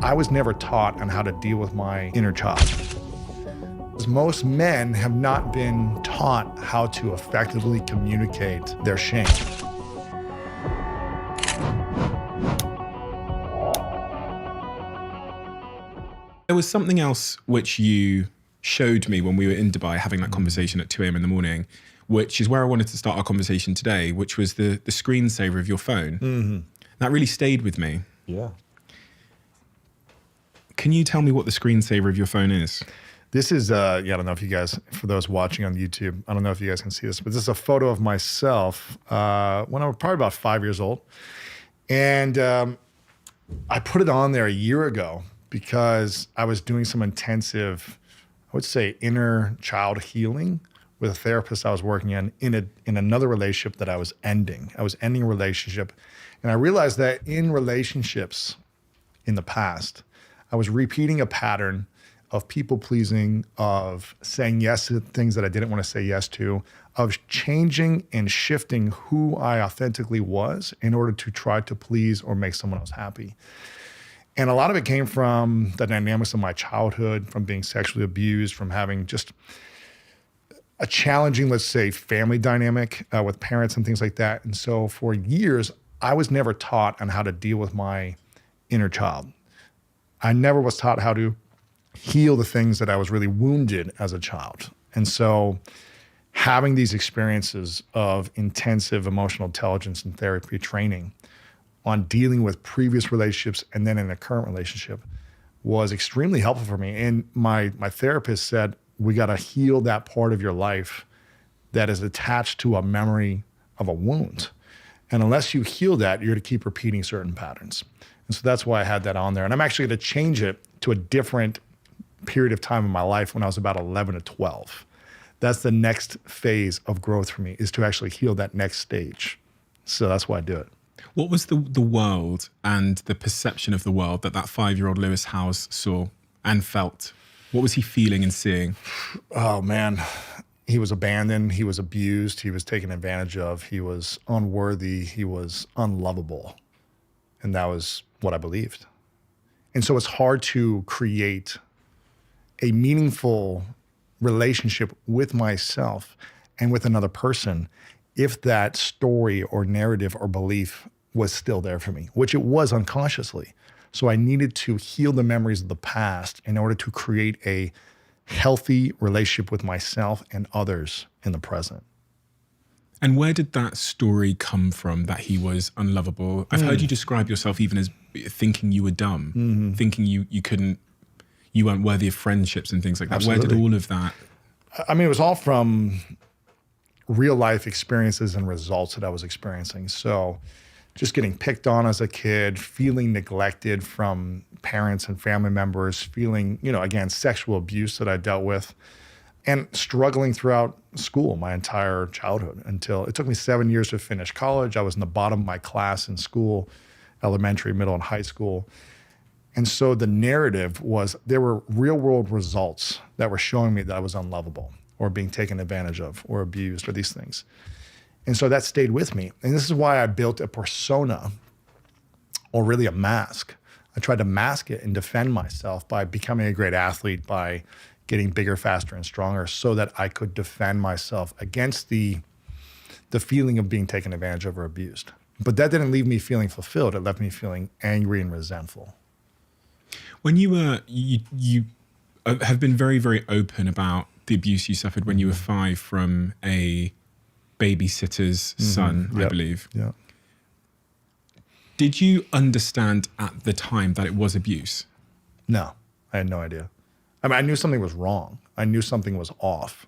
I was never taught on how to deal with my inner child. Most men have not been taught how to effectively communicate their shame. There was something else which you showed me when we were in Dubai having that conversation at 2 a.m. in the morning, which is where I wanted to start our conversation today, which was the screensaver of your phone. That really stayed with me. Yeah. Can you tell me what the screensaver of your phone is? This is, I don't know if you guys, for those watching on YouTube, I don't know if you guys can see this, but this is a photo of myself when I was probably about 5 years old. And I put it on there a year ago because I was doing some intensive, I would say, inner child healing with a therapist I was working in another relationship that I was ending. I was ending a relationship. And I realized that in relationships in the past, I was repeating a pattern of people pleasing, of saying yes to things that I didn't want to say yes to, of changing and shifting who I authentically was in order to try to please or make someone else happy. And a lot of it came from the dynamics of my childhood, from being sexually abused, from having just a challenging, let's say, family dynamic with parents and things like that. And so for years, I was never taught on how to deal with my inner child. I never was taught how to heal the things that I was really wounded as a child. And so having these experiences of intensive emotional intelligence and therapy training on dealing with previous relationships and then in a current relationship was extremely helpful for me. And my therapist said, we got to heal that part of your life that is attached to a memory of a wound. And unless you heal that, you're to keep repeating certain patterns. And so that's why I had that on there. And I'm actually going to change it to a different period of time in my life when I was about 11 to 12. That's the next phase of growth for me, is to actually heal that next stage. So that's why I do it. What was the world and the perception of the world that 5-year-old Lewis Howes saw and felt? What was he feeling and seeing? Oh man, he was abandoned, he was abused, he was taken advantage of, he was unworthy, he was unlovable. And that was what I believed. And so it's hard to create a meaningful relationship with myself and with another person if that story or narrative or belief was still there for me, which it was unconsciously. So I needed to heal the memories of the past in order to create a healthy relationship with myself and others in the present. And where did that story come from, that he was unlovable? I've heard you describe yourself even as thinking you were dumb, thinking you weren't worthy of friendships and things like that. Absolutely. Where did all of that? I mean, it was all from real life experiences and results that I was experiencing. So just getting picked on as a kid, feeling neglected from parents and family members, feeling, again, sexual abuse that I dealt with, and struggling throughout school my entire childhood until it took me 7 years to finish college. I was in the bottom of my class in school, elementary, middle, and high school. And so the narrative was there were real world results that were showing me that I was unlovable or being taken advantage of or abused or these things. And so that stayed with me. And this is why I built a persona, or really a mask. I tried to mask it and defend myself by becoming a great athlete, by getting bigger, faster, and stronger so that I could defend myself against the feeling of being taken advantage of or abused. But that didn't leave me feeling fulfilled. It left me feeling angry and resentful. When you were, you have been very, very open about the abuse you suffered when you were 5 from a babysitter's son, I believe. Yeah. Did you understand at the time that it was abuse? No, I had no idea. I mean, I knew something was wrong. I knew something was off,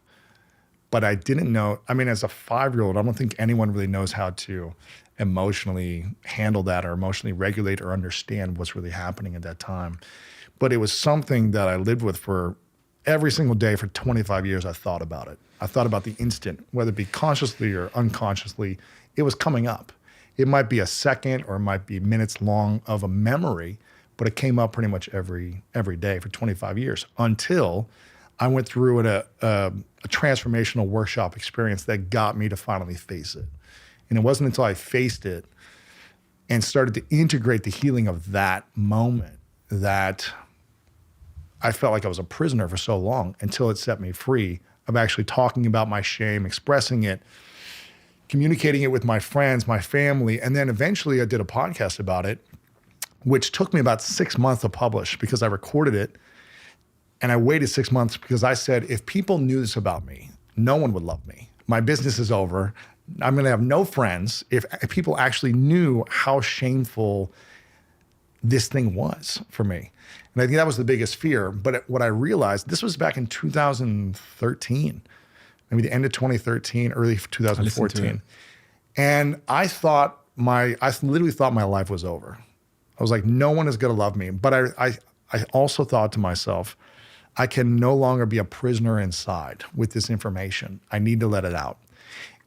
but I didn't know. I mean, as a 5-year-old, I don't think anyone really knows how to emotionally handle that or emotionally regulate or understand what's really happening at that time. But it was something that I lived with for every single day for 25 years. I thought about it. I thought about the instant, whether it be consciously or unconsciously, it was coming up. It might be a second or it might be minutes long of a memory, but it came up pretty much every day for 25 years until I went through a transformational workshop experience that got me to finally face it. And it wasn't until I faced it and started to integrate the healing of that moment that I felt like I was a prisoner for so long until it set me free of actually talking about my shame, expressing it, communicating it with my friends, my family. And then eventually I did a podcast about it, which took me about 6 months to publish because I recorded it. And I waited 6 months because I said, if people knew this about me, no one would love me. My business is over. I'm going to have no friends if people actually knew how shameful this thing was for me. And I think that was the biggest fear. But what I realized, this was back in 2013, maybe the end of 2013, early 2014. And I literally thought my life was over. I was like, no one is going to love me. But I also thought to myself, I can no longer be a prisoner inside with this information. I need to let it out.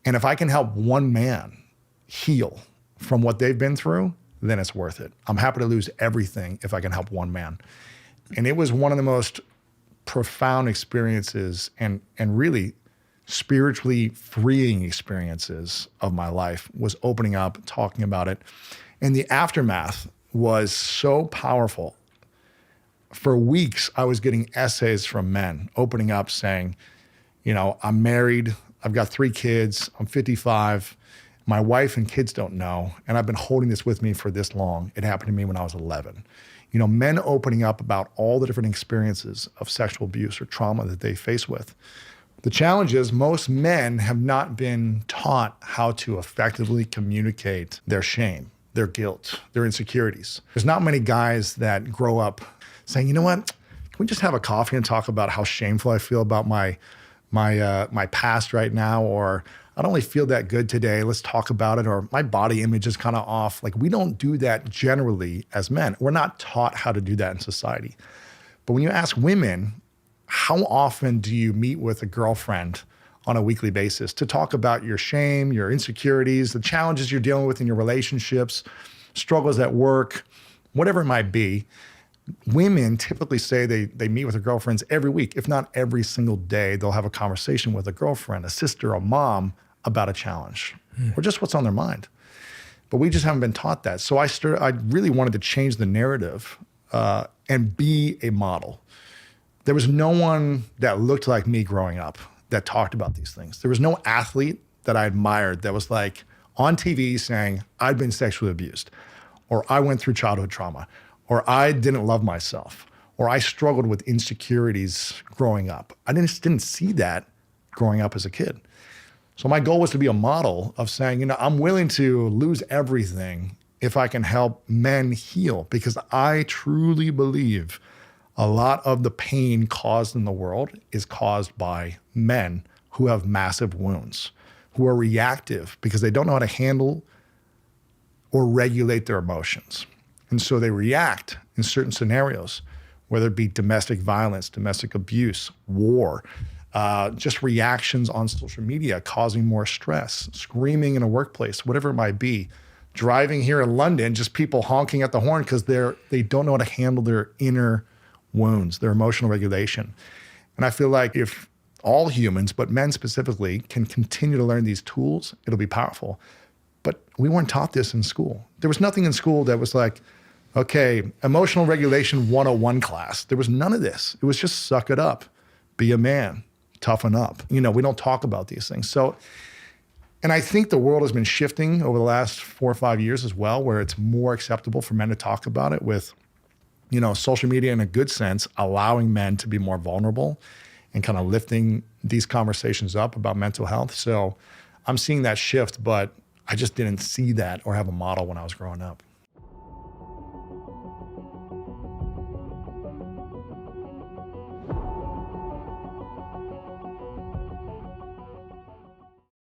And if I can help one man heal from what they've been through, then it's worth it. I'm happy to lose everything if I can help one man. And it was one of the most profound experiences and really spiritually freeing experiences of my life, was opening up, talking about it. And the aftermath was so powerful. For weeks, I was getting essays from men opening up saying, I'm married, I've got 3 kids, I'm 55, my wife and kids don't know, and I've been holding this with me for this long. It happened to me when I was 11. Men opening up about all the different experiences of sexual abuse or trauma that they face with. The challenge is most men have not been taught how to effectively communicate their shame, their guilt, their insecurities. There's not many guys that grow up saying, you know what, can we just have a coffee and talk about how shameful I feel about my past right now, or I don't really feel that good today, let's talk about it, or my body image is kind of off. Like, we don't do that generally as men. We're not taught how to do that in society. But when you ask women, how often do you meet with a girlfriend on a weekly basis to talk about your shame, your insecurities, the challenges you're dealing with in your relationships, struggles at work, whatever it might be? Women typically say they meet with their girlfriends every week, if not every single day. They'll have a conversation with a girlfriend, a sister, a mom about a challenge or just what's on their mind. But we just haven't been taught that. So I really wanted to change the narrative and be a model. There was no one that looked like me growing up that talked about these things. There was no athlete that I admired that was like on TV saying, I've been sexually abused, or I went through childhood trauma, or I didn't love myself, or I struggled with insecurities growing up. I didn't see that growing up as a kid. So my goal was to be a model of saying, I'm willing to lose everything if I can help men heal, because I truly believe a lot of the pain caused in the world is caused by men who have massive wounds, who are reactive because they don't know how to handle or regulate their emotions. And so they react in certain scenarios, whether it be domestic violence, domestic abuse, war, just reactions on social media causing more stress, screaming in a workplace, whatever it might be. Driving here in London, just people honking at the horn because they don't know how to handle their inner wounds, their emotional regulation. And I feel like if all humans, but men specifically, can continue to learn these tools, it'll be powerful. But we weren't taught this in school. There was nothing in school that was like, okay, emotional regulation 101 class. There was none of this. It was just suck it up, be a man, toughen up. We don't talk about these things. So, and I think the world has been shifting over the last 4 or 5 years as well, where it's more acceptable for men to talk about it with, social media in a good sense, allowing men to be more vulnerable and kind of lifting these conversations up about mental health. So I'm seeing that shift, but I just didn't see that or have a model when I was growing up.